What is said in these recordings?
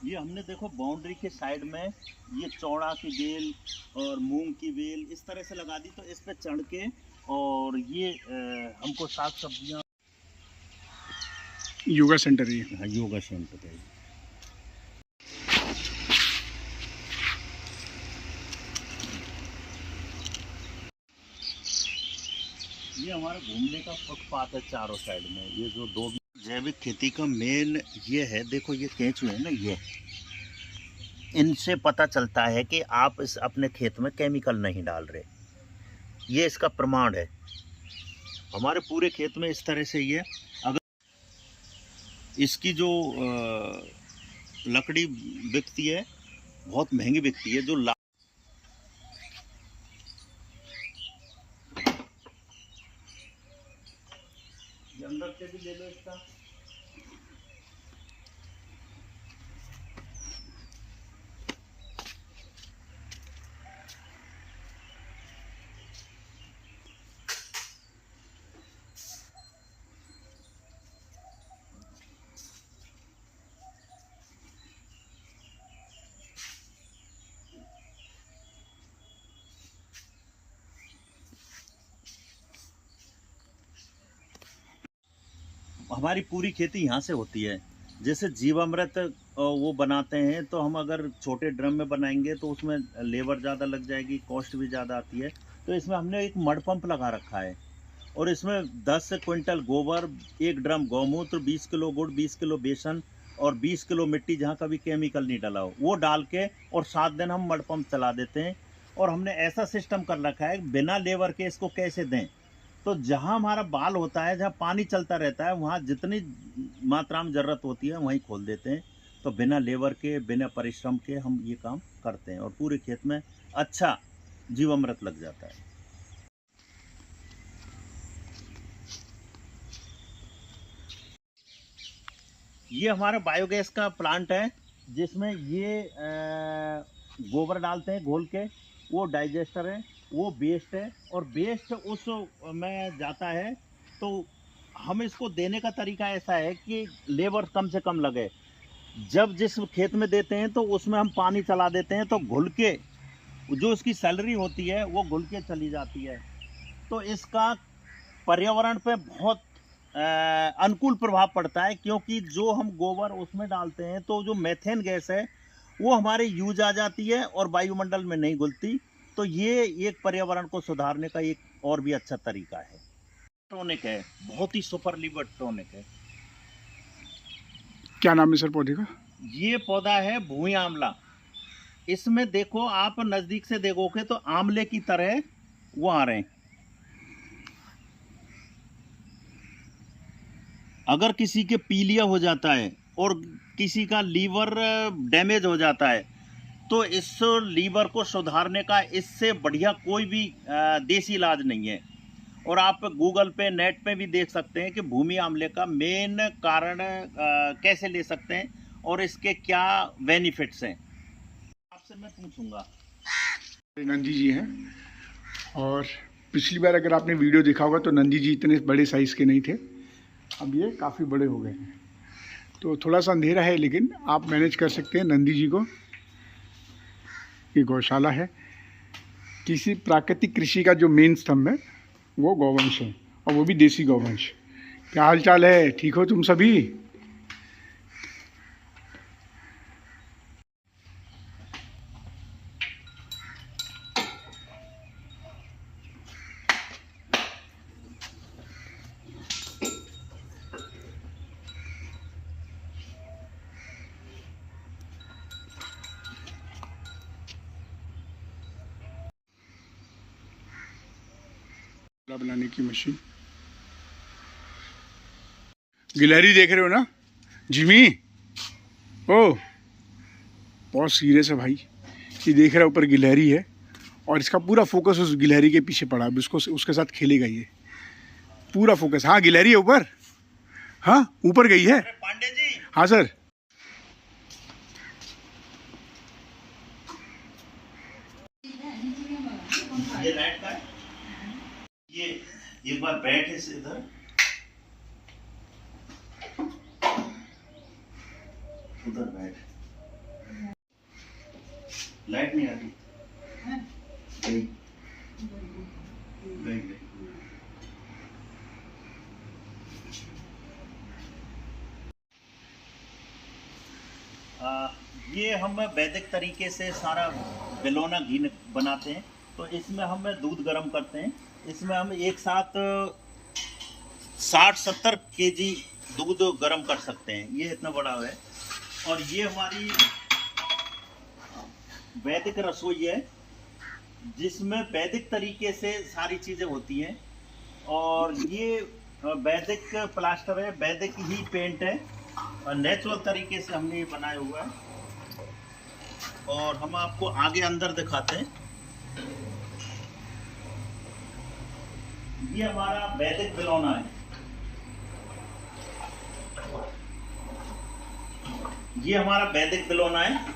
ये हमने देखो बाउंड्री के साइड में ये चौड़ा की बेल और मूंग की बेल इस तरह से लगा दी, तो इस पे चढ़ के और ये हमको साग सब्जियां। योगा सेंटर है। हाँ, योगा सेंटर है। ये हमारा घूमने का फुटपाथ है चारों साइड में। ये जो दो जैविक खेती का मेन ये है, देखो ये केंचुए है ना, ये इनसे पता चलता है कि आप इस अपने खेत में केमिकल नहीं डाल रहे। ये इसका प्रमाण है। हमारे पूरे खेत में इस तरह से ये, अगर इसकी जो लकड़ी बिकती है बहुत महंगी बिकती है, जो अंदर से भी ले लो इसका। हमारी पूरी खेती यहाँ से होती है। जैसे जीवामृत वो बनाते हैं, तो हम अगर छोटे ड्रम में बनाएंगे तो उसमें लेबर ज़्यादा लग जाएगी, कॉस्ट भी ज़्यादा आती है। तो इसमें हमने एक मड पंप लगा रखा है और इसमें 10 क्विंटल गोबर, 1 ड्रम गौमूत्र, 20 किलो गुड़, 20 किलो बेसन और 20 किलो मिट्टी, जहाँ कभी केमिकल नहीं डाला हो, वो डाल के और 7 दिन हम मड पंप चला देते हैं। और हमने ऐसा सिस्टम कर रखा है बिना लेबर के इसको कैसे दें। तो जहाँ हमारा बाल होता है, जहाँ पानी चलता रहता है, वहाँ जितनी मात्रा में ज़रूरत होती है वहीं खोल देते हैं। तो बिना लेबर के, बिना परिश्रम के हम ये काम करते हैं और पूरे खेत में अच्छा जीवामृत लग जाता है। ये हमारा बायोगैस का प्लांट है, जिसमें ये गोबर डालते हैं घोल के, वो डाइजेस्टर है, वो वेस्ट है और वेस्ट उस में जाता है। तो हम इसको देने का तरीका ऐसा है कि लेबर कम से कम लगे। जब जिस खेत में देते हैं तो उसमें हम पानी चला देते हैं, तो घुल के जो उसकी सैलरी होती है वो घुल के चली जाती है। तो इसका पर्यावरण पे बहुत अनुकूल प्रभाव पड़ता है, क्योंकि जो हम गोबर उसमें डालते हैं तो जो मीथेन गैस है वो हमारे यूज आ जाती है और वायुमंडल में नहीं घुलती। तो ये एक पर्यावरण को सुधारने का एक और भी अच्छा तरीका है। टॉनिक है, बहुत ही सुपर लीवर टॉनिक है। क्या नाम है सर पौधे का? ये पौधा है भूमि आंवला। इसमें देखो, आप नजदीक से देखोगे तो आंवले की तरह वो आ रहे हैं। अगर किसी के पीलिया हो जाता है और किसी का लीवर डैमेज हो जाता है, तो इस लीवर को सुधारने का इससे बढ़िया कोई भी देसी इलाज नहीं है। और आप गूगल पे, नेट पे भी देख सकते हैं कि भूमि आंवले का मेन कारण कैसे ले सकते हैं और इसके क्या बेनिफिट्स हैं। आपसे मैं पूछूंगा। नंदी जी हैं, और पिछली बार अगर आपने वीडियो देखा होगा तो नंदी जी इतने बड़े साइज़ के नहीं थे, अब ये काफ़ी बड़े हो गए हैं। तो थोड़ा सा अंधेरा है, लेकिन आप मैनेज कर सकते हैं नंदी जी को। ये गौशाला है। किसी प्राकृतिक कृषि का जो मेन स्तंभ है वो गौवंश है, और वो भी देसी गौवंश। क्या हाल चाल है? ठीक हो तुम सभी? बनाने की मशीन। गिलहरी देख रहे हो ना जिमी? ओ बहुत सीरियस है भाई। ये देख रहा है ऊपर गिलहरी है, और इसका पूरा फोकस उस गिलहरी के पीछे पड़ा है। उसको उसके साथ खेलेगा ये, पूरा फोकस। हाँ गिलहरी है ऊपर, हाँ ऊपर गई है। पांडे जी। हाँ सर। ये लाइट का है। ये एक बार बैठ इधर, उधर बैठ। लाइट नहीं आ रही। गई। ये हम वैदिक तरीके से सारा बेलोना घी बनाते हैं। तो इसमें हम दूध गर्म करते हैं। इसमें हम एक साथ 60-70 केजी दूध गर्म कर सकते हैं। ये इतना बड़ा है। और ये हमारी वैदिक रसोई है, जिसमें वैदिक तरीके से सारी चीज़ें होती हैं। और ये वैदिक प्लास्टर है, वैदिक ही पेंट है और नेचुरल तरीके से हमने ये बनाया हुआ है। और हम आपको आगे अंदर दिखाते हैं। ये हमारा वैदिक बेलोना है। ये हमारा वैदिक बेलोना है।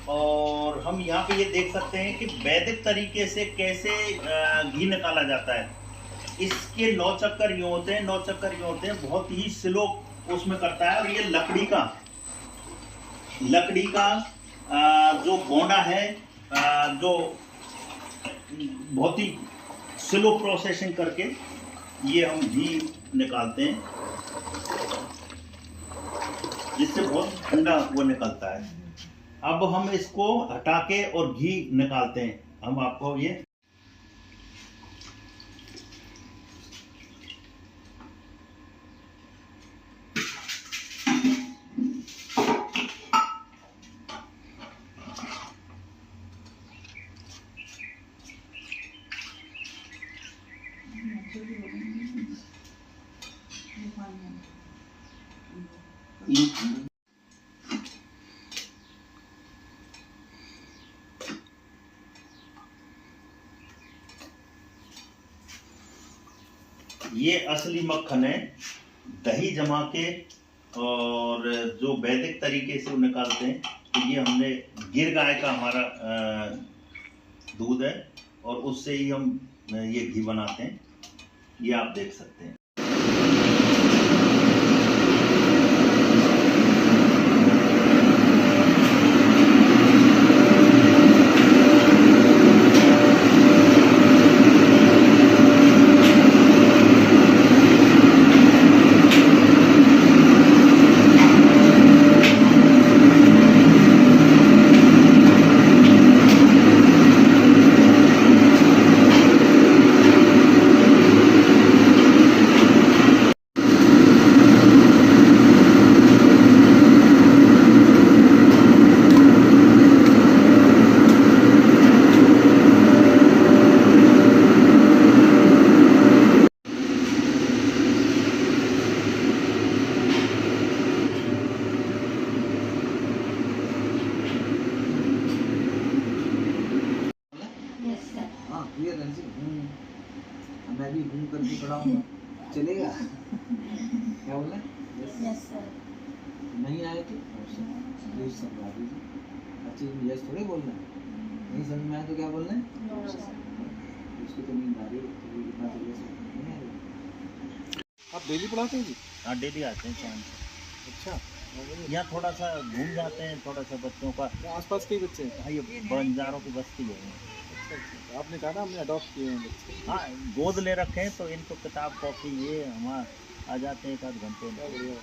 और हम यहाँ पे ये देख सकते हैं कि वैदिक तरीके से कैसे घी निकाला जाता है। इसके 9 चक्कर यूँ होते हैं, 9 चक्कर यूँ होते हैं। बहुत ही स्लो उसमें करता है। और ये लकड़ी का जो गोंडा है, जो बहुत ही स्लो प्रोसेसिंग करके ये हम घी निकालते हैं, जिससे बहुत ठंडा वो निकलता है। अब हम इसको हटा के और घी निकालते हैं। हम आपको ये ये असली मक्खन है, दही जमा के और जो वैदिक तरीके से वो निकालते हैं। तो ये हमने गिर गाय का हमारा दूध है और उससे ही हम ये घी बनाते हैं। ये आप देख सकते हैं। मैं भी घूम करके पढ़ाऊंगा, चलेगा? क्या बोला? Yes sir. नहीं आए तो प्लीज समझा दीजिए। अच्छी यस थोड़े बोलना है। नहीं समझ में आए तो क्या बोलना है? No sir. उसको तो नींद आ रही है, तो इतना तो यस नहीं आएगा। आप डेली पढ़ाते हैं जी? हाँ, डेली आते हैं शाम को। अच्छा, यहाँ थोड़ा सा घूम जाते हैं, थोड़ा सा बच्चों का। आसपास के बच्चे हैं? हाँ, ये बंजारों की बस्ती है। अच्छा, आपने कहा ना हमने अडॉप्ट किए हैं बच्चे। हाँ, गोद ले रखे हैं, तो इनको किताब कॉपी ये हमारा आ जाते हैं 1 आध घंटे में। बढ़िया।